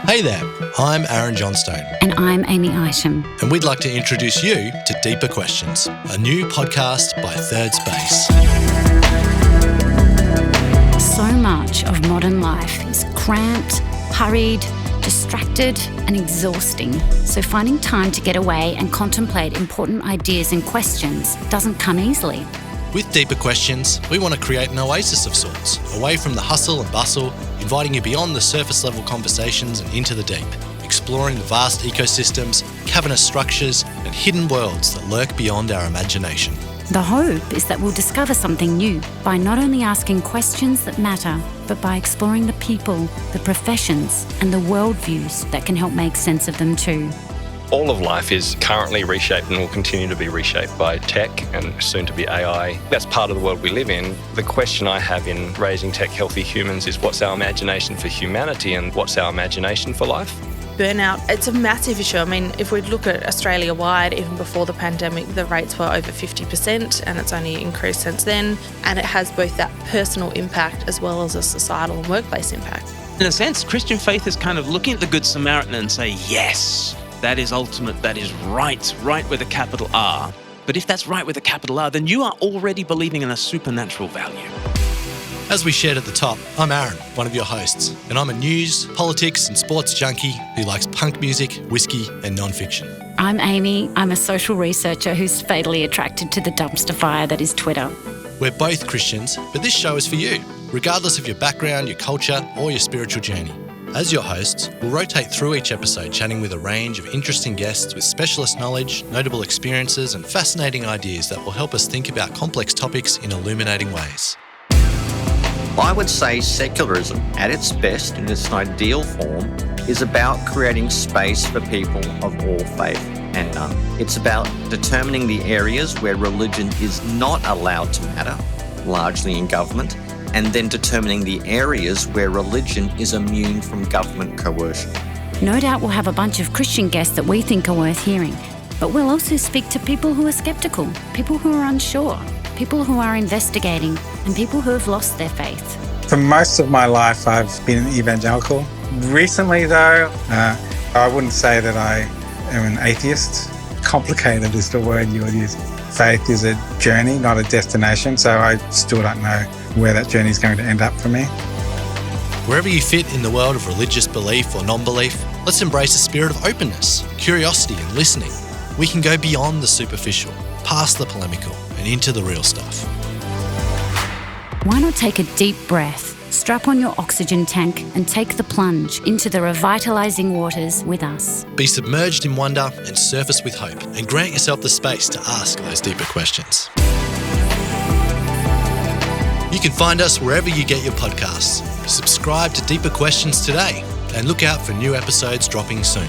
Hey there, I'm Aaron Johnstone. And I'm Amy Isham. And we'd like to introduce you to Deeper Questions, a new podcast by Third Space. So much of modern life is cramped, hurried, distracted and exhausting. So finding time to get away and contemplate important ideas and questions doesn't come easily. With Deeper Questions, we want to create an oasis of sorts, away from the hustle and bustle, inviting you beyond the surface level conversations and into the deep, exploring the vast ecosystems, cavernous structures and hidden worlds that lurk beyond our imagination. The hope is that we'll discover something new by not only asking questions that matter, but by exploring the people, the professions and the worldviews that can help make sense of them too. All of life is currently reshaped and will continue to be reshaped by tech and soon to be AI. That's part of the world we live in. The question I have in raising tech-healthy humans is what's our imagination for humanity and what's our imagination for life? Burnout, it's a massive issue. I mean, if we look at Australia-wide, even before the pandemic, the rates were over 50% and it's only increased since then. And it has both that personal impact as well as a societal and workplace impact. In a sense, Christian faith is kind of looking at the Good Samaritan and say, yes, that is ultimate, that is right with a capital R. But if that's right with a capital R, then you are already believing in a supernatural value. As we shared at the top, I'm Aaron, one of your hosts, and I'm a news, politics and sports junkie who likes punk music, whiskey and non-fiction. I'm Amy. I'm a social researcher who's fatally attracted to the dumpster fire that is Twitter. We're both Christians, but this show is for you, regardless of your background, your culture or your spiritual journey. As your hosts, we'll rotate through each episode chatting with a range of interesting guests with specialist knowledge, notable experiences and fascinating ideas that will help us think about complex topics in illuminating ways. I would say secularism, at its best, in its ideal form, is about creating space for people of all faith and none. It's about determining the areas where religion is not allowed to matter, largely in government, and then determining the areas where religion is immune from government coercion. No doubt we'll have a bunch of Christian guests that we think are worth hearing, but we'll also speak to people who are skeptical, people who are unsure, people who are investigating, and people who have lost their faith. For most of my life, I've been an evangelical. Recently, though, I wouldn't say that I am an atheist. Complicated is the word you would use. Faith is a journey, not a destination, so I still don't know where that journey is going to end up for me. Wherever you fit in the world of religious belief or non-belief, let's embrace a spirit of openness, curiosity and listening. We can go beyond the superficial, past the polemical and into the real stuff. Why not take a deep breath, strap on your oxygen tank and take the plunge into the revitalising waters with us. Be submerged in wonder and surface with hope, and grant yourself the space to ask those deeper questions. You can find us wherever you get your podcasts. Subscribe to Deeper Questions today and look out for new episodes dropping soon.